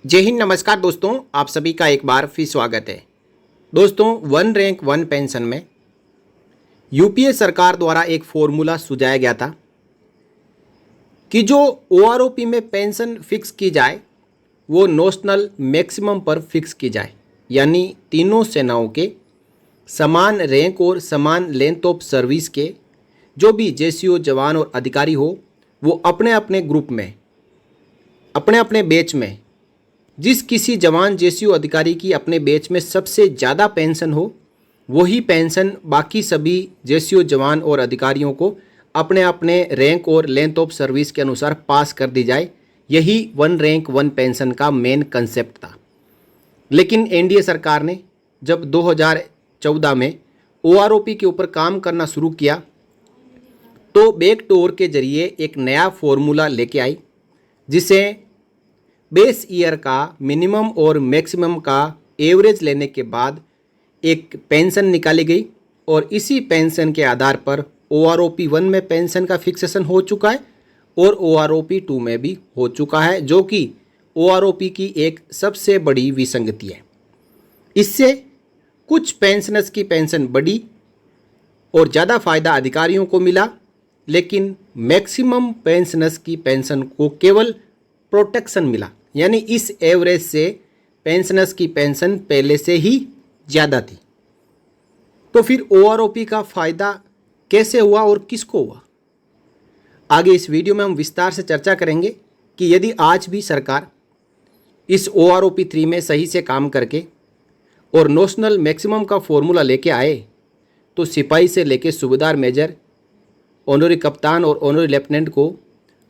जय हिंद, नमस्कार दोस्तों, आप सभी का एक बार फिर स्वागत है। दोस्तों, वन रैंक वन पेंशन में यूपीए सरकार द्वारा एक फॉर्मूला सुझाया गया था कि जो ओआरओपी में पेंशन फिक्स की जाए वो नेशनल मैक्सिमम पर फिक्स की जाए, यानी तीनों सेनाओं के समान रैंक और समान लेंथ ऑफ सर्विस के जो भी जेसीओ जवान और अधिकारी हो वो अपने अपने ग्रुप में, अपने अपने बैच में जिस किसी जवान जेसीओ अधिकारी की अपने बैच में सबसे ज़्यादा पेंशन हो वही पेंशन बाकी सभी जेसीओ जवान और अधिकारियों को अपने अपने रैंक और लेंथ ऑफ सर्विस के अनुसार पास कर दी जाए। यही वन रैंक वन पेंशन का मेन कंसेप्ट था। लेकिन एनडीए सरकार ने जब 2014 में ओआरओपी के ऊपर काम करना शुरू किया तो बैकडोर के जरिए एक नया फॉर्मूला लेके आई, जिसे बेस ईयर का मिनिमम और मैक्सिमम का एवरेज लेने के बाद एक पेंशन निकाली गई और इसी पेंशन के आधार पर ओआरओपी 1 में पेंशन का फिक्सेशन हो चुका है और ओआरओपी 2 में भी हो चुका है, जो कि ओआरओपी की एक सबसे बड़ी विसंगति है। इससे कुछ पेंशनर्स की पेंशन बढ़ी और ज़्यादा फायदा अधिकारियों को मिला, लेकिन मैक्सिमम पेंशनर्स की पेंशन को केवल प्रोटेक्शन मिला, यानी इस एवरेज से पेंशनर्स की पेंशन पहले से ही ज़्यादा थी। तो फिर ओआरओपी का फ़ायदा कैसे हुआ और किसको हुआ, आगे इस वीडियो में हम विस्तार से चर्चा करेंगे कि यदि आज भी सरकार इस ओआरओपी 3 में सही से काम करके और नेशनल मैक्सिमम का फॉर्मूला लेके आए तो सिपाही से लेके सूबेदार मेजर, ऑनरी कप्तान और ऑनरी लेफ्टिनेंट को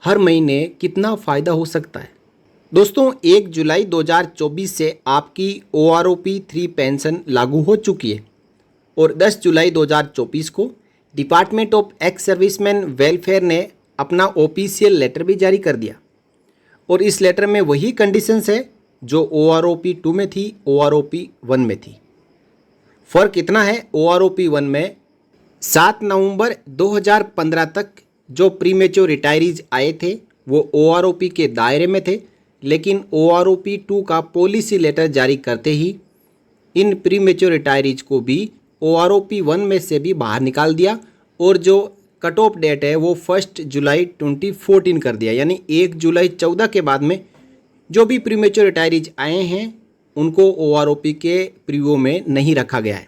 हर महीने कितना फ़ायदा हो सकता है। दोस्तों, 1 जुलाई 2024 से आपकी ओआरओपी 3 पेंशन लागू हो चुकी है और 10 जुलाई 2024 को department of ex serviceman welfare ने अपना ऑफिशियल लेटर भी जारी कर दिया और इस लेटर में वही कंडीशंस है जो ओआरओपी 2 में थी, ओआरओपी 1 में थी। फ़र्क इतना है, ओआरओपी 1 में 7 नवंबर 2015 तक जो प्रीमेच्योर रिटायरीज आए थे वो ओआरओपी के दायरे में थे, लेकिन ओआरओपी 2 का पॉलिसी लेटर जारी करते ही इन प्रीमेच्योर रिटायरीज को भी ओआरओपी 1 में से भी बाहर निकाल दिया और जो कट ऑफ डेट है वो 1 जुलाई 2014 कर दिया, यानी 1 जुलाई 14 के बाद में जो भी प्रीमेच्योर रिटायरीज आए हैं उनको ओआरओपी के प्रीव्यू में नहीं रखा गया है।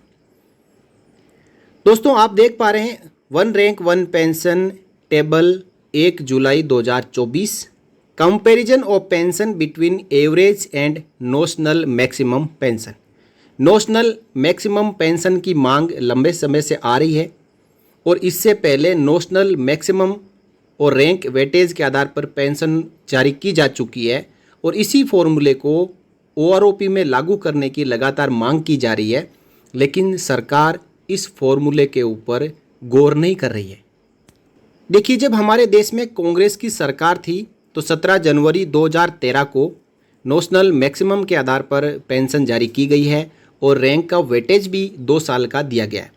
दोस्तों, आप देख पा रहे हैं one rank one pension table 1 July 2024, comparison of pension between average and national maximum pension. National maximum pension की मांग लंबे समय से आ रही है और इससे पहले नेशनल मैक्सिमम और रैंक वेटेज के आधार पर पेंशन जारी की जा चुकी है और इसी फॉर्मूले को ओआरओपी में लागू करने की लगातार मांग की जा रही है, लेकिन सरकार इस फॉर्मूले के ऊपर गौर नहीं कर रही है। देखिए, जब हमारे देश में कांग्रेस की सरकार थी तो 17 जनवरी 2013 को नेशनल मैक्सिमम के आधार पर पेंशन जारी की गई है और रैंक का वेटेज भी 2 साल का दिया गया है।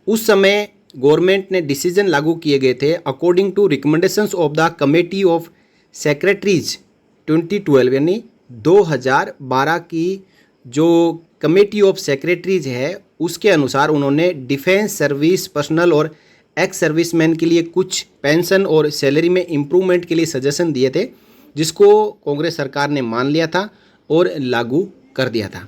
उस समय गवर्नमेंट ने डिसीजन लागू किए गए थे according to recommendations of the committee of secretaries 2012, यानी 2012 की जो कमेटी ऑफ सेक्रेटरीज है उसके अनुसार उन्होंने डिफेंस सर्विस पर्सनल और एक्स सर्विसमैन के लिए कुछ पेंशन और सैलरी में इम्प्रूवमेंट के लिए सजेशन दिए थे, जिसको कांग्रेस सरकार ने मान लिया था और लागू कर दिया था।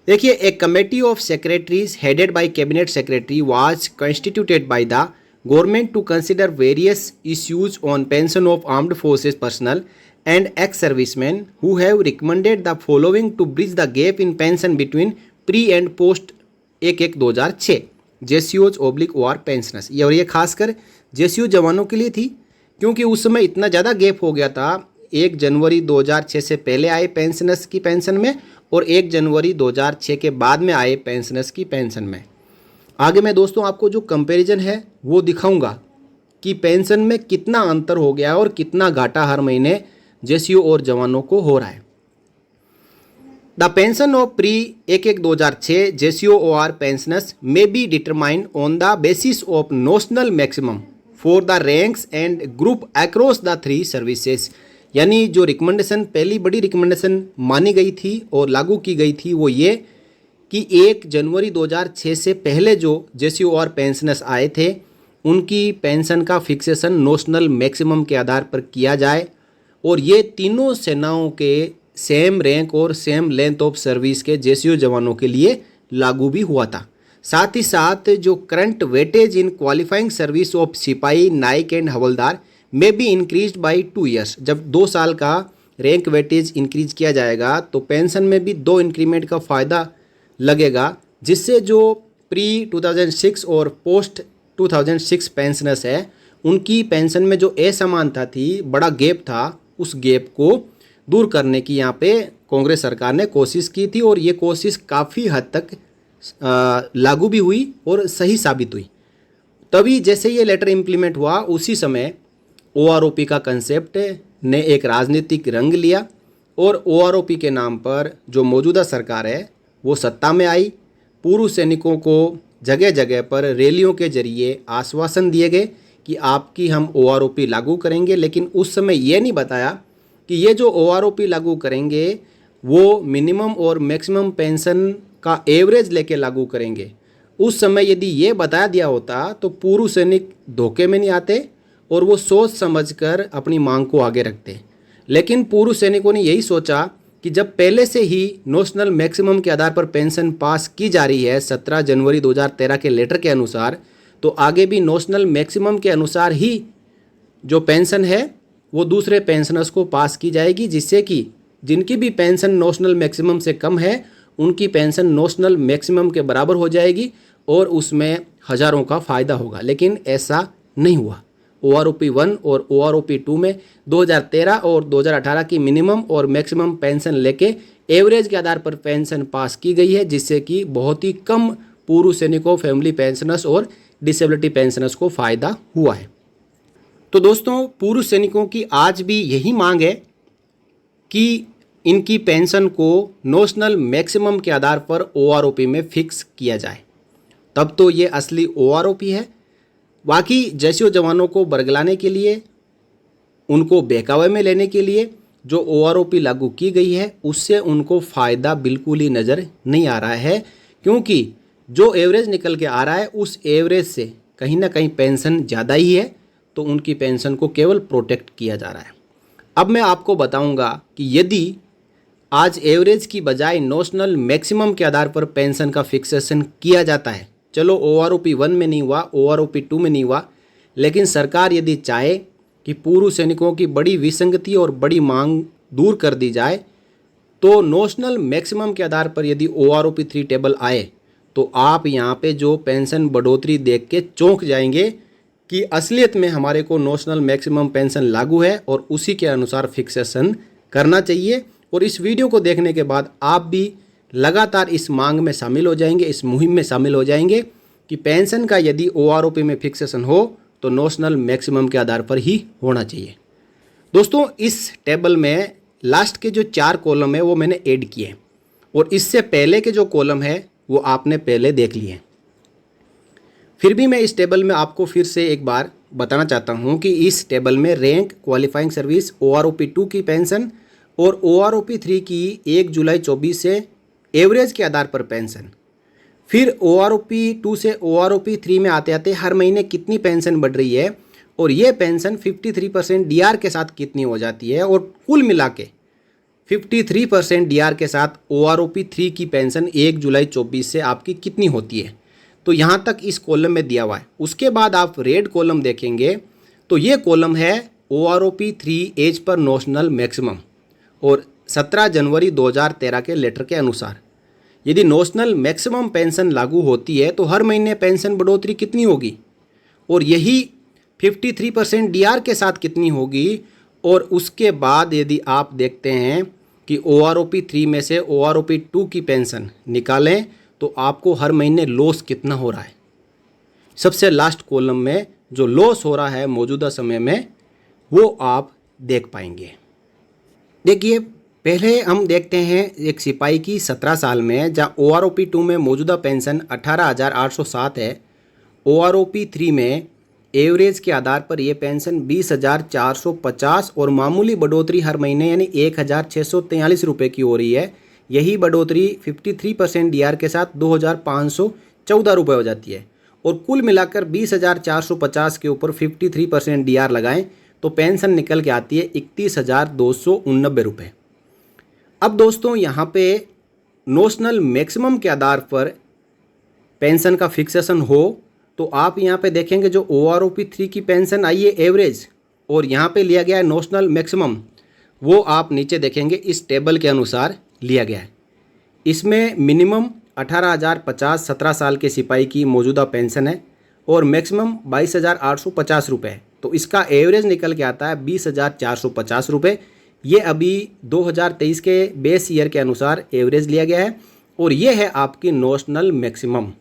देखिए, एक committee of secretaries headed by cabinet secretary was constituted by the government to consider various issues on pension of armed forces personnel and ex servicemen who have recommended the following to bridge the gap in pension between pre and post 1/1/2006 जेसीओज oblique OR pensioners. ये खासकर JCO जवानों के लिए थी, क्योंकि उस समय इतना ज़्यादा गैप हो गया था 1 जनवरी 2006 से पहले आए पेंशनर्स की पेंशन में और 1 जनवरी 2006 के बाद में आए पेंशनर्स की पेंशन में। आगे मैं दोस्तों आपको जो कंपैरिजन है वो दिखाऊंगा कि पेंशन में कितना अंतर हो गया और कितना घाटा हर महीने जेसीओ और जवानों को हो रहा है। The pension of pre-1/1/2006 JCO or pensioners may be determined on the basis of national maximum for the ranks and group across the 3 services, यानी जो रिकमेंडेशन, पहली बड़ी रिकमेंडेशन मानी गई थी और लागू की गई थी वो ये कि 1 जनवरी 2006 से पहले जो जेसीओ और पेंशनर्स आए थे उनकी पेंशन का फिक्सेशन नोशनल मैक्सिमम के आधार पर किया जाए, और ये तीनों सेनाओं के सेम रैंक और सेम लेंथ ऑफ सर्विस के जेसीओ जवानों के लिए लागू भी हुआ था। साथ ही साथ जो current weightage in qualifying service of सिपाही, नाइक एंड हवलदार में बी इंक्रीज्ड बाय 2 ईयर्स। जब 2 साल का रैंक वेटेज इंक्रीज किया जाएगा तो पेंशन में भी 2 इंक्रीमेंट का फ़ायदा लगेगा, जिससे जो प्री 2006 और पोस्ट 2006 पेंशनर्स है उनकी पेंशन में जो असमानता थी, बड़ा गैप था, उस गैप को दूर करने की यहाँ पे कांग्रेस सरकार ने कोशिश की थी, और ये कोशिश काफ़ी हद तक लागू भी हुई और सही साबित हुई। तभी जैसे ये लेटर इम्प्लीमेंट हुआ उसी समय ओआरओपी का कंसेप्ट ने एक राजनीतिक रंग लिया, और ओआरओपी के नाम पर जो मौजूदा सरकार है वो सत्ता में आई। पूर्व सैनिकों को जगह जगह पर रैलियों के जरिए आश्वासन दिए गए कि आपकी हम ओआरओपी लागू करेंगे, लेकिन उस समय ये नहीं बताया कि ये जो ओआरओपी लागू करेंगे वो मिनिमम और मैक्सिमम पेंशन का एवरेज लेके लागू करेंगे। उस समय यदि ये बता दिया होता तो पूर्व सैनिक धोखे में नहीं आते और वो सोच समझकर अपनी मांग को आगे रखते। लेकिन पूर्व सैनिकों ने यही सोचा कि जब पहले से ही नोशनल मैक्सिमम के आधार पर पेंशन पास की जा रही है 17 जनवरी 2013 के लेटर के अनुसार, तो आगे भी नोशनल मैक्सिमम के अनुसार ही जो पेंशन है वो दूसरे पेंशनर्स को पास की जाएगी, जिससे कि जिनकी भी पेंशन नोशनल मैक्सिमम से कम है उनकी पेंशन नोशनल मैक्सिमम के बराबर हो जाएगी और उसमें हज़ारों का फ़ायदा होगा। लेकिन ऐसा नहीं हुआ। ओआरओपी 1 और ओआरओपी 2 में 2013 और 2018 की मिनिमम और मैक्सिमम पेंशन लेके एवरेज के आधार पर पेंशन पास की गई है, जिससे कि बहुत ही कम पूर्व सैनिकों, फैमिली पेंशनर्स और डिसेबिलिटी पेंशनर्स को फ़ायदा हुआ है। तो दोस्तों, पूर्व सैनिकों की आज भी यही मांग है कि इनकी पेंशन को नोशनल मैक्सिमम के आधार पर ओआरओपी में फिक्स किया जाए, तब तो ये असली ओआरओपी है। बाकी जेसीओ जवानों को बरगलाने के लिए, उनको बहकावे में लेने के लिए जो ओआरओपी लागू की गई है उससे उनको फ़ायदा बिल्कुल ही नज़र नहीं आ रहा है, क्योंकि जो एवरेज निकल के आ रहा है उस एवरेज से कहीं ना कहीं पेंशन ज़्यादा ही है, तो उनकी पेंशन को केवल प्रोटेक्ट किया जा रहा है। अब मैं आपको बताऊंगा कि यदि आज एवरेज की बजाय नोशनल मैक्सिमम के आधार पर पेंशन का फिक्सेशन किया जाता है, चलो ओआरओपी 1 में नहीं हुआ, ओआरओपी 2 में नहीं हुआ, लेकिन सरकार यदि चाहे कि पूर्व सैनिकों की बड़ी विसंगति और बड़ी मांग दूर कर दी जाए, तो नोशनल मैक्सिमम के आधार पर यदि ओआरओपी 3 टेबल आए तो आप यहाँ पे जो पेंशन बढ़ोतरी देख के चौंक जाएंगे कि असलियत में हमारे को नोशनल मैक्सिमम पेंशन लागू है और उसी के अनुसार फिक्सेशन करना चाहिए। और इस वीडियो को देखने के बाद आप भी लगातार इस मांग में शामिल हो जाएंगे, इस मुहिम में शामिल हो जाएंगे कि पेंशन का यदि ओआरओपी में फिक्सेशन हो तो नोशनल मैक्सिमम के आधार पर ही होना चाहिए। दोस्तों, इस टेबल में लास्ट के जो 4 कॉलम है वो मैंने ऐड किए, और इससे पहले के जो कॉलम है वो आपने पहले देख लिए। फिर भी मैं इस टेबल में आपको फिर से एक बार बताना चाहता हूँ कि इस टेबल में रैंक, क्वालिफाइंग सर्विस, ओआरओपी 2 की पेंशन और ओआरओपी 3 की 1 जुलाई 24 से एवरेज के आधार पर पेंशन, फिर ओआरओपी 2 से ओआरओपी 3 में आते आते हर महीने कितनी पेंशन बढ़ रही है और ये पेंशन 53% डीआर के साथ कितनी हो जाती है, और कुल मिला के 53% डीआर के साथ ओआरओपी 3 की पेंशन 1 जुलाई 24 से आपकी कितनी होती है। तो यहाँ तक इस कॉलम में दिया हुआ है। उसके बाद आप रेड कॉलम देखेंगे तो ये कॉलम है OROP 3 as per notional maximum, और 17 जनवरी 2013 के लेटर के अनुसार यदि नोशनल मैक्सिमम पेंशन लागू होती है तो हर महीने पेंशन बढ़ोतरी कितनी होगी, और यही 53% डीआर के साथ कितनी होगी। और उसके बाद यदि आप देखते हैं कि ओआरओपी 3 में से ओआरओपी 2 की पेंशन निकालें तो आपको हर महीने लॉस कितना हो रहा है। सबसे लास्ट कॉलम में जो लॉस हो रहा है मौजूदा समय में वो आप देख पाएंगे। देखिए, पहले हम देखते हैं एक सिपाही की 17 साल में, जहाँ ओआरओपी 2 में मौजूदा पेंशन 18,807 है, ओआरओपी 3 में एवरेज के आधार पर ये पेंशन 20,450 और मामूली बढ़ोतरी हर महीने यानी 1,643 रुपये की हो रही है। यही बढ़ोतरी 53% डीआर के साथ 2,514 रुपये हो जाती है। और कुल मिलाकर 20,450 के ऊपर 53% डीआर लगाएं तो पेंशन निकल के आती है 31,289 रुपये। अब दोस्तों यहाँ पे नोशनल मैक्सिमम के आधार पर पेंशन का फिक्सेशन हो तो आप यहाँ पे देखेंगे जो OROP3 की पेंशन आई है एवरेज और यहाँ पे लिया गया है नोशनल मैक्सिमम, वो आप नीचे देखेंगे इस टेबल के अनुसार लिया गया है। इसमें मिनिमम 18,050 17 साल के सिपाही की मौजूदा पेंशन है और मैक्सिमम 22,850 रुपये है। तो इसका एवरेज निकल के आता है 20,450 रुपये। ये अभी 2023 के बेस ईयर के अनुसार एवरेज लिया गया है और ये है आपकी नोशनल मैक्सिमम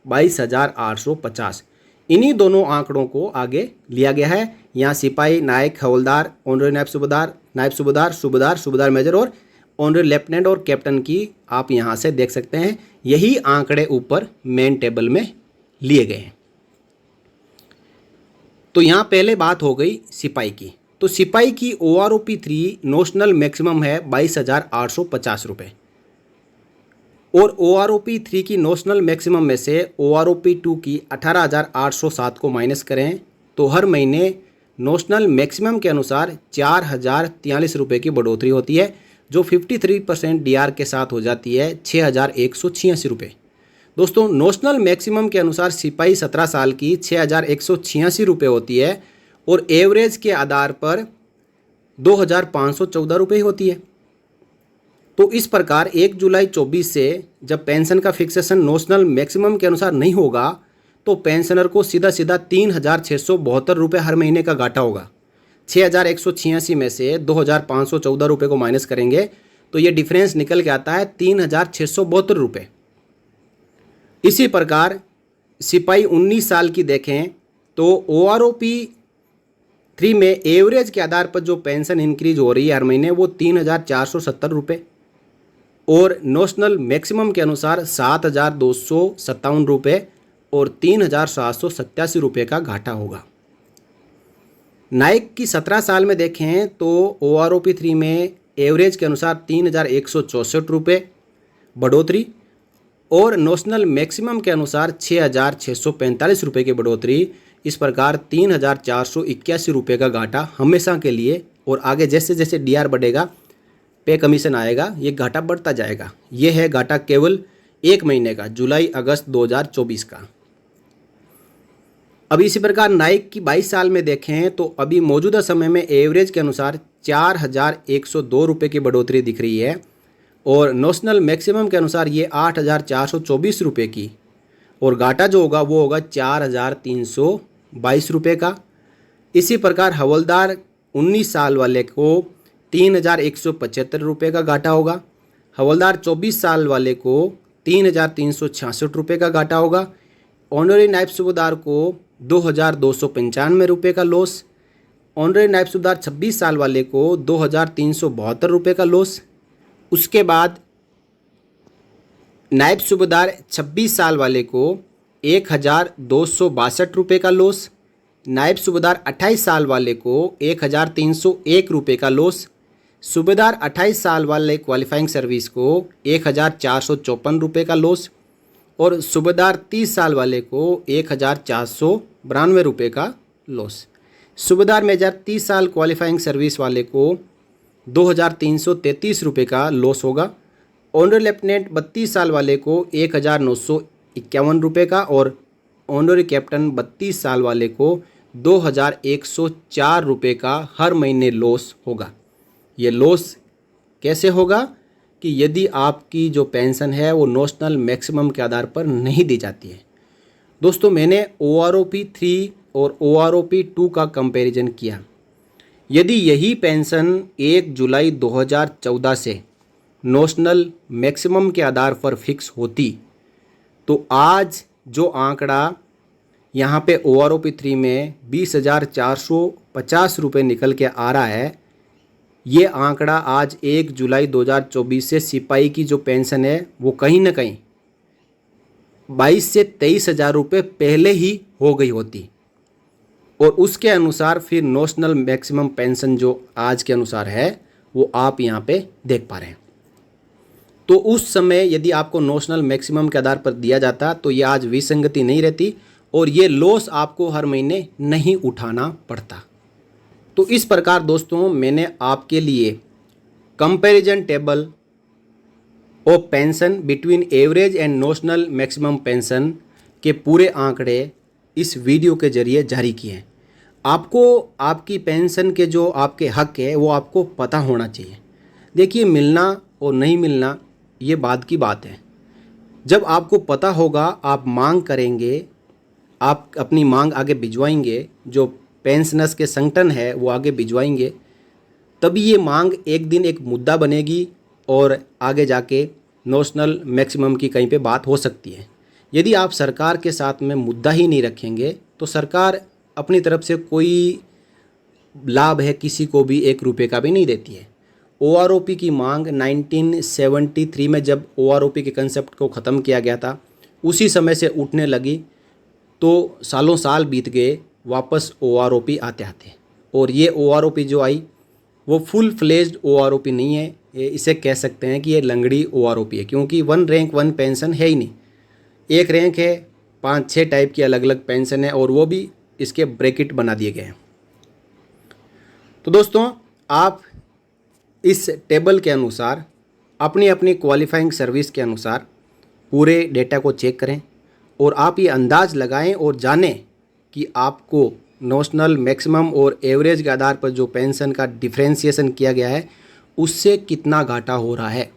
22,850। इन्हीं दोनों आंकड़ों को आगे लिया गया है। यहाँ सिपाही, नायक, हवलदार, ऑनरेरी नायब सूबेदार, सूबेदार मेजर और ऑनरेरी लेफ्टिनेंट और कैप्टन की आप यहाँ से देख सकते हैं। यही आंकड़े ऊपर मेन टेबल में लिए गए हैं। तो यहाँ पहले बात हो गई सिपाही की। तो सिपाही की OROP3 नोशनल मैक्सिमम है 22,850 रुपये और OROP3 की नोशनल मैक्सिमम में से OROP2 की 18,807 को माइनस करें तो हर महीने नोशनल मैक्सिमम के अनुसार 4,043 रुपये की बढ़ोतरी होती है, जो 53% डीआर के साथ हो जाती है 6,186 रुपये। दोस्तों नोशनल मैक्सिमम के अनुसार सिपाही 17 साल की 6,186 रुपये होती है और एवरेज के आधार पर 2,514 रुपये होती है। तो इस प्रकार 1 जुलाई 24 से जब पेंशन का फिक्सेशन नोशनल मैक्सिमम के अनुसार नहीं होगा तो पेंशनर को सीधा 3,672 रुपये हर महीने का घाटा होगा। 6,186 में से 2,514 रुपये को माइनस करेंगे तो ये डिफरेंस निकल के आता है 3,672 रुपये। इसी प्रकार सिपाही 19 साल की देखें तो OROP3 में एवरेज के आधार पर जो पेंशन इंक्रीज हो रही है हर महीने वो 3,470 रुपये और नोशनल मैक्सिमम के अनुसार 7,257 रुपये और 3,787 रुपये का घाटा होगा। नायक की 17 साल में देखें तो OROP3 में एवरेज के अनुसार 3,164 रुपये बढ़ोतरी और नोशनल मैक्सिमम के अनुसार 6,645 रुपये की बढ़ोतरी। इस प्रकार 3,481 रुपये का घाटा हमेशा के लिए, और आगे जैसे जैसे डीआर बढ़ेगा पे कमीशन आएगा ये घाटा बढ़ता जाएगा। ये है घाटा केवल 1 महीने का, जुलाई अगस्त 2024 का। अभी इसी प्रकार नायक की 22 साल में देखें तो अभी मौजूदा समय में एवरेज के अनुसार 4,102 रुपये की बढ़ोतरी दिख रही है और नोशनल मैक्सिमम के अनुसार ये 8,424 रुपये की, और घाटा जो होगा वो होगा 4,322 रुपये का। इसी प्रकार हवलदार 19 साल वाले को 3,175 रुपये का घाटा होगा। हवलदार 24 साल वाले को 3,366 रुपये का घाटा होगा। ऑनरेरी नायब सूबेदार को 2,295 रुपये का लॉस। ऑनरेरी नायब सूबेदार 26 साल वाले को 2,372 रुपये का लॉस। उसके बाद नायब सूबेदार 26 साल वाले को 1,262 रुपये का लॉस। नायब सूबेदार 28 साल वाले को 1,301 रुपये का लॉस। सूबेदार 28 साल वाले क्वालिफाइंग सर्विस को 1,454 रुपये का लॉस और सूबेदार 30 साल वाले को 1,492 रुपये का लॉस। सूबेदार मेजर 30 साल क्वालिफाइंग सर्विस वाले को 2,333 रुपये का लॉस होगा। ऑनरेरी लेफ्टिनेंट 32 साल वाले को 1,951 रुपये का और ऑनरेरी कैप्टन 32 साल वाले को 2,104 रुपये का हर महीने लॉस होगा। ये लॉस कैसे होगा कि यदि आपकी जो पेंशन है वो नोशनल मैक्सिमम के आधार पर नहीं दी जाती है। दोस्तों मैंने OROP3 और OROP2 का कंपैरिजन किया। यदि यही पेंशन 1 जुलाई 2014 से नोशनल मैक्सिमम के आधार पर फिक्स होती तो आज जो आंकड़ा यहाँ पे OROP3 में 20,450 रुपये निकल के आ रहा है, ये आंकड़ा आज 1 जुलाई 2024 से सिपाही की जो पेंशन है वो कहीं ना कहीं 22 से 23 हज़ार रुपये पहले ही हो गई होती। और उसके अनुसार फिर नॉशनल मैक्सिमम पेंशन जो आज के अनुसार है वो आप यहाँ पे देख पा रहे हैं। तो उस समय यदि आपको नॉशनल मैक्सिमम के आधार पर दिया जाता तो ये आज विसंगति नहीं रहती और ये लॉस आपको हर महीने नहीं उठाना पड़ता। तो इस प्रकार दोस्तों मैंने आपके लिए comparison table of pension between average and notional maximum pension के पूरे आंकड़े इस वीडियो के जरिए जारी किए हैं। आपको आपकी पेंशन के जो आपके हक है वो आपको पता होना चाहिए। देखिए, मिलना और नहीं मिलना ये बाद की बात है। जब आपको पता होगा आप मांग करेंगे, आप अपनी मांग आगे भिजवाएंगे, जो पेंशनर्स के संगठन है वो आगे भिजवाएंगे, तभी ये मांग एक दिन एक मुद्दा बनेगी और आगे जाके नॉशनल मैक्सिमम की कहीं पे बात हो सकती है। यदि आप सरकार के साथ में मुद्दा ही नहीं रखेंगे तो सरकार अपनी तरफ से कोई लाभ है किसी को भी 1 रुपये का भी नहीं देती है। OROP की मांग 1973 में जब OROP के कंसेप्ट को ख़त्म किया गया था उसी समय से उठने लगी, तो सालों साल बीत गए, वापस OROP आते आते, और ये OROP जो आई वो फुल फ्लेज्ड OROP नहीं है। इसे कह सकते हैं कि ये लंगड़ी OROP है, क्योंकि 1 रैंक 1 पेंशन है ही नहीं। 1 रैंक है, 5-6 टाइप की अलग अलग पेंशन है और वो भी इसके ब्रैकेट बना दिए गए हैं। तो दोस्तों, आप इस टेबल के अनुसार अपनी अपनी क्वालिफाइंग सर्विस के अनुसार पूरे डेटा को चेक करें और आप ये अंदाज़ लगाएं और जानें कि आपको नॉशनल मैक्सिमम और एवरेज के आधार पर जो पेंशन का डिफ्रेंशिएशन किया गया है उससे कितना घाटा हो रहा है।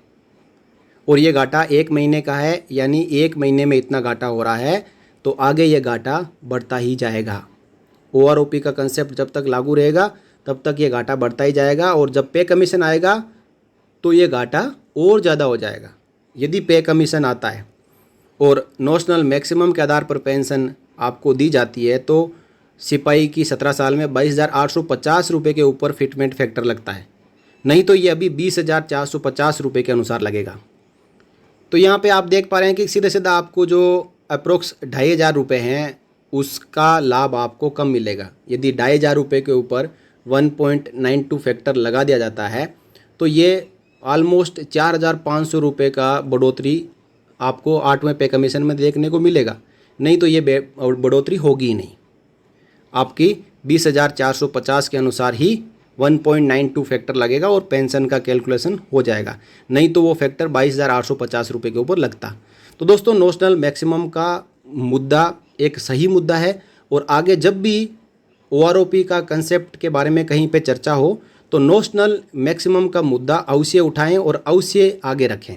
और ये घाटा 1 महीने का है, यानी 1 महीने में इतना घाटा हो रहा है तो आगे ये घाटा बढ़ता ही जाएगा। OROP का कंसेप्ट जब तक लागू रहेगा तब तक ये घाटा बढ़ता ही जाएगा, और जब पे कमीशन आएगा तो ये घाटा और ज़्यादा हो जाएगा। यदि पे कमीशन आता है और नॉशनल मैक्सिमम के आधार पर पेंशन आपको दी जाती है तो सिपाही की 17 साल में 22,850 रुपये के ऊपर फिटमेंट फैक्टर लगता है, नहीं तो ये अभी 20,450 रुपये के अनुसार लगेगा। तो यहाँ पे आप देख पा रहे हैं कि सीधे सीधा आपको जो अप्रोक्स 2,500 रुपये हैं उसका लाभ आपको कम मिलेगा। यदि 2,500 रुपये के ऊपर 1.92 फैक्टर लगा दिया जाता है तो ये ऑलमोस्ट 4,500 रुपये का बढ़ोतरी आपको 8वें पे कमीशन में देखने को मिलेगा, नहीं तो ये बढ़ोतरी होगी ही नहीं। आपकी 20,450 के अनुसार ही 1.92 फैक्टर लगेगा और पेंशन का कैलकुलेशन हो जाएगा, नहीं तो वो फैक्टर 22,850 रुपये के ऊपर लगता। तो दोस्तों, नॉशनल मैक्सिमम का मुद्दा एक सही मुद्दा है, और आगे जब भी OROP का कंसेप्ट के बारे में कहीं पे चर्चा हो तो नॉशनल मैक्सिमम का मुद्दा अवश्य उठाएं और अवश्य आगे रखें।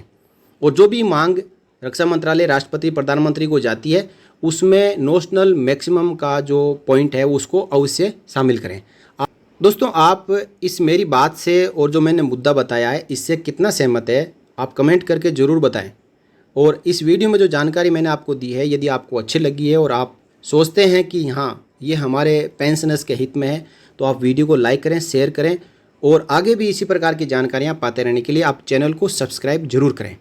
और जो भी मांग रक्षा मंत्रालय, राष्ट्रपति, प्रधानमंत्री को जाती है उसमें नॉशनल मैक्सिमम का जो पॉइंट है उसको अवश्य शामिल करें। दोस्तों, आप इस मेरी बात से और जो मैंने मुद्दा बताया है इससे कितना सहमत है आप कमेंट करके ज़रूर बताएं। और इस वीडियो में जो जानकारी मैंने आपको दी है यदि आपको अच्छी लगी है और आप सोचते हैं कि हाँ ये हमारे पेंशनर्स के हित में है तो आप वीडियो को लाइक करें, शेयर करें, और आगे भी इसी प्रकार की जानकारियाँ पाते रहने के लिए आप चैनल को सब्सक्राइब जरूर करें।